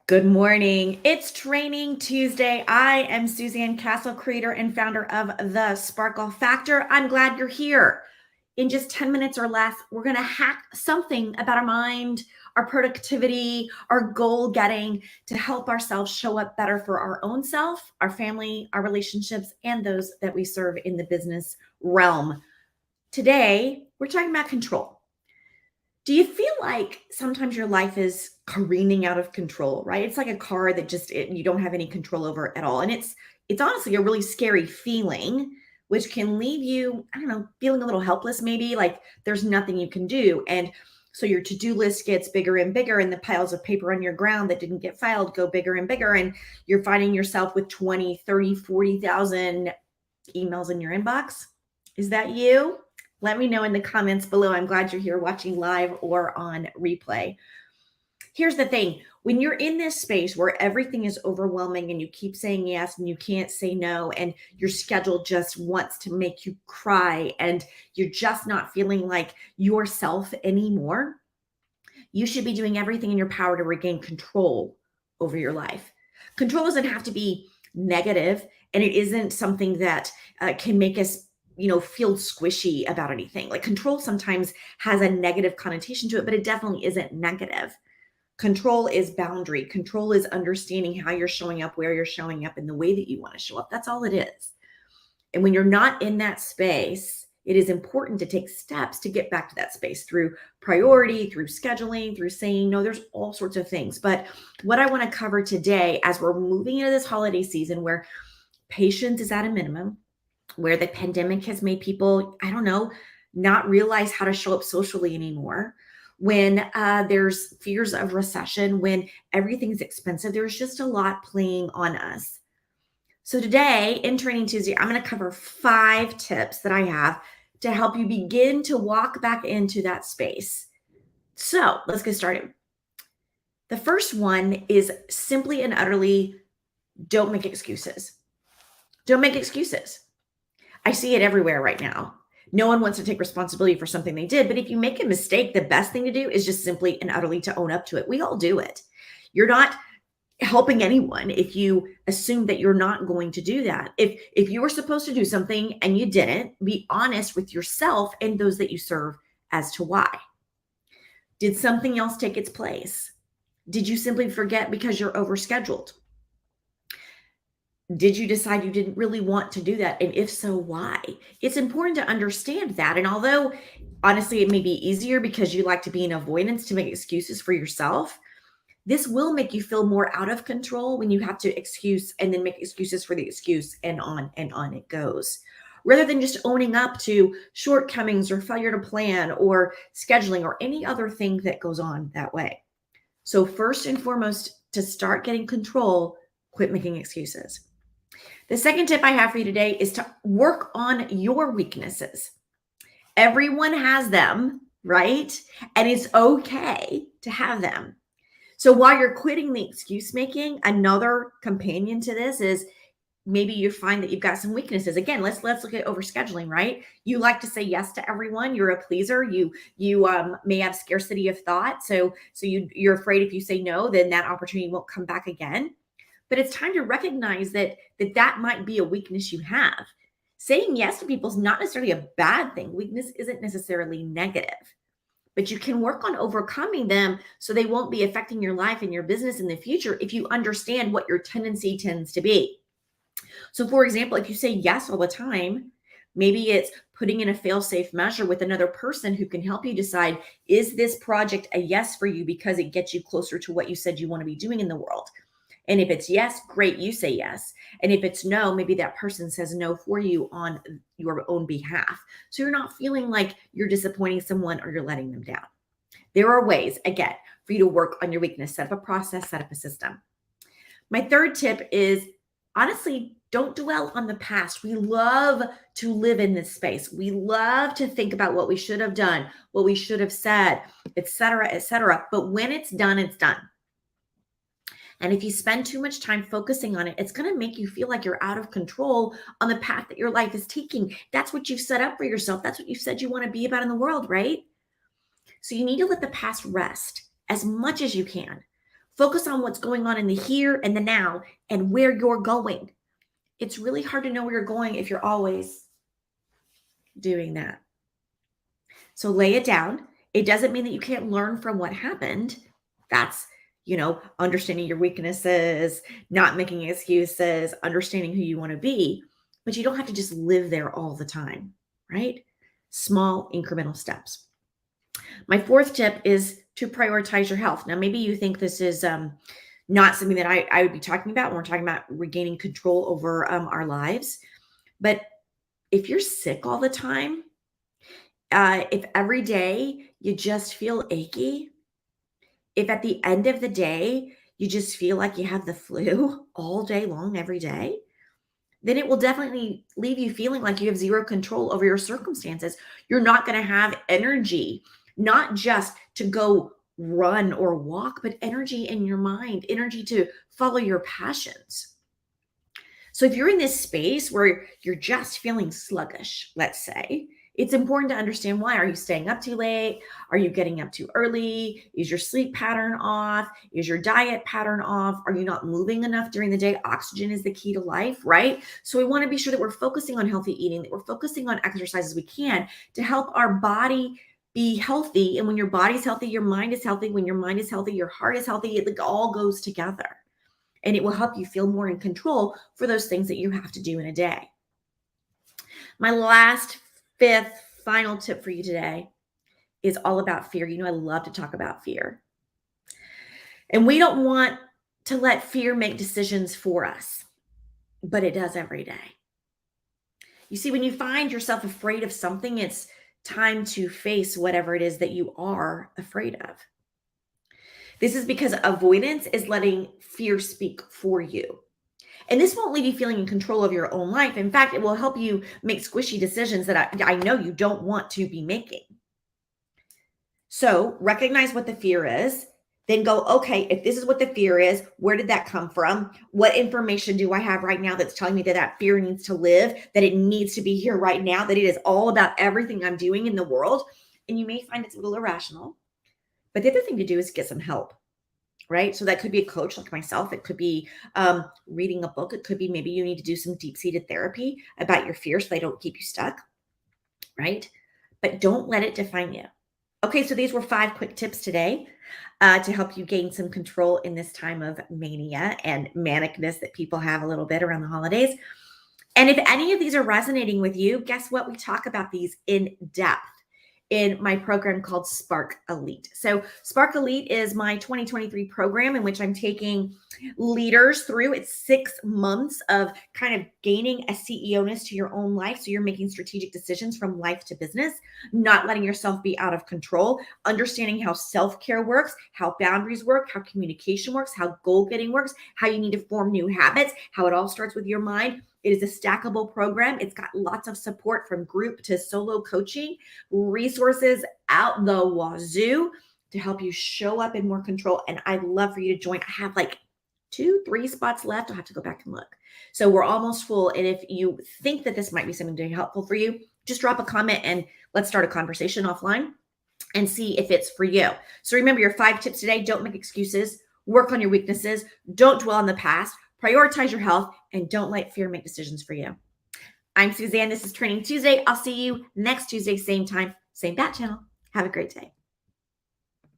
Good morning. It's Training Tuesday. I am Suzanne Castle, creator and founder of The Sparkle Factor. I'm glad you're here. In just 10 minutes or less, we're going to hack something about our mind, our productivity, our goal getting to help ourselves show up better for our own self, our family, our relationships, and those that we serve in the business realm. Today, we're talking about control. Do you feel like sometimes your life is careening out of control, right? It's like a car that you don't have any control over at all. And it's honestly a really scary feeling, which can leave you, I don't know, feeling a little helpless maybe, like there's nothing you can do. And so your to-do list gets bigger and bigger, and the piles of paper on your ground that didn't get filed go bigger and bigger, and you're finding yourself with 20, 30, 40,000 emails in your inbox. Is that you? Let me know in the comments below. I'm glad you're here watching live or on replay. Here's the thing. When you're in this space where everything is overwhelming and you keep saying yes and you can't say no, and your schedule just wants to make you cry and you're just not feeling like yourself anymore, you should be doing everything in your power to regain control over your life. Control doesn't have to be negative, and it isn't something that can make us feel squishy about anything. Like control sometimes has a negative connotation to it, but it definitely isn't negative. Control is boundary. Control is understanding how you're showing up, where you're showing up, and the way that you want to show up. That's all it is. And when you're not in that space, it is important to take steps to get back to that space through priority, through scheduling, through saying no. There's all sorts of things. But what I want to cover today, as we're moving into this holiday season where patience is at a minimum, where the pandemic has made people, I don't know, not realize how to show up socially anymore, when there's fears of recession, when everything's expensive, there's just a lot playing on us. So today in Training Tuesday, I'm going to cover 5 tips that I have to help you begin to walk back into that space. So let's get started. The first one is simply and utterly don't make excuses. Don't make excuses. I see it everywhere right now. No one wants to take responsibility for something they did, but if you make a mistake, the best thing to do is just simply and utterly to own up to it. We all do it. You're not helping anyone if you assume that you're not going to do that. If you were supposed to do something and you didn't, be honest with yourself and those that you serve as to why. Did something else take its place? Did you simply forget because you're overscheduled? Did you decide you didn't really want to do that? And if so, why? It's important to understand that. And although honestly, it may be easier because you like to be in avoidance to make excuses for yourself, this will make you feel more out of control when you have to excuse and then make excuses for the excuse, and on it goes. Rather than just owning up to shortcomings or failure to plan or scheduling or any other thing that goes on that way. So first and foremost, to start getting control, quit making excuses. The second tip I have for you today is to work on your weaknesses. Everyone has them, right? And it's okay to have them. So while you're quitting the excuse making, another companion to this is maybe you find that you've got some weaknesses. Again, let's look at overscheduling, right? You like to say yes to everyone. You're a pleaser. You may have scarcity of thought. So you're afraid if you say no, then that opportunity won't come back again. But it's time to recognize that might be a weakness you have. Saying yes to people is not necessarily a bad thing. Weakness isn't necessarily negative, but you can work on overcoming them so they won't be affecting your life and your business in the future if you understand what your tendency tends to be. So for example, if you say yes all the time, maybe it's putting in a fail-safe measure with another person who can help you decide, is this project a yes for you because it gets you closer to what you said you want to be doing in the world? And if it's yes, great, you say yes. And if it's no, maybe that person says no for you on your own behalf. So you're not feeling like you're disappointing someone or you're letting them down. There are ways, again, for you to work on your weakness. Set up a process, set up a system. My third tip is, honestly, don't dwell on the past. We love to live in this space. We love to think about what we should have done, what we should have said, et cetera, et cetera. But when it's done, it's done. And if you spend too much time focusing on it, it's going to make you feel like you're out of control on the path that your life is taking. That's what you've set up for yourself. That's what you said you want to be about in the world, right? So you need to let the past rest as much as you can. Focus on what's going on in the here and the now and where you're going. It's really hard to know where you're going if you're always doing that. So lay it down. It doesn't mean that you can't learn from what happened. That's, understanding your weaknesses, not making excuses, understanding who you want to be, but you don't have to just live there all the time, right? Small incremental steps. My fourth tip is to prioritize your health. Now, maybe you think this is not something that I would be talking about when we're talking about regaining control over our lives. But if you're sick all the time, if every day you just feel achy, if at the end of the day you just feel like you have the flu all day long, every day, then it will definitely leave you feeling like you have zero control over your circumstances. You're not going to have energy, not just to go run or walk, but energy in your mind, energy to follow your passions. So if you're in this space where you're just feeling sluggish, let's say, it's important to understand why. Are you staying up too late? Are you getting up too early? Is your sleep pattern off? Is your diet pattern off? Are you not moving enough during the day? Oxygen is the key to life, right? So we want to be sure that we're focusing on healthy eating, that we're focusing on exercise as we can to help our body be healthy. And when your body's healthy, your mind is healthy. When your mind is healthy, your heart is healthy. It all goes together. And it will help you feel more in control for those things that you have to do in a day. My last, fifth, final tip for you today is all about fear. I love to talk about fear. And we don't want to let fear make decisions for us, but it does every day. You see, when you find yourself afraid of something, it's time to face whatever it is that you are afraid of. This is because avoidance is letting fear speak for you. And this won't leave you feeling in control of your own life. In fact, it will help you make squishy decisions that I know you don't want to be making. So recognize what the fear is. Then go, okay, if this is what the fear is, where did that come from? What information do I have right now that's telling me that that fear needs to live, that it needs to be here right now, that it is all about everything I'm doing in the world? And you may find it's a little irrational. But the other thing to do is get some help, right? So that could be a coach like myself. It could be reading a book. It could be maybe you need to do some deep-seated therapy about your fears so they don't keep you stuck, right? But don't let it define you. Okay, so these were 5 quick tips today to help you gain some control in this time of mania and manicness that people have a little bit around the holidays. And if any of these are resonating with you, guess what? We talk about these in depth in my program called Spark Elite. So Spark Elite is my 2023 program in which I'm taking leaders through. It's 6 months of kind of gaining a CEO-ness to your own life. So you're making strategic decisions from life to business, not letting yourself be out of control, understanding how self-care works, how boundaries work, how communication works, how goal-getting works, how you need to form new habits, how it all starts with your mind. It is a stackable program. It's got lots of support from group to solo coaching, resources out the wazoo to help you show up in more control. And I'd love for you to join. I have like 2-3 spots left. I'll have to go back and look. So we're almost full. And if you think that this might be something to be helpful for you, just drop a comment and let's start a conversation offline and see if it's for you. So remember your 5 tips today. Don't make excuses. Work on your weaknesses. Don't dwell on the past. Prioritize your health and don't let fear make decisions for you. I'm Suzanne. This is Training Tuesday. I'll see you next Tuesday, same time, same bat channel. Have a great day.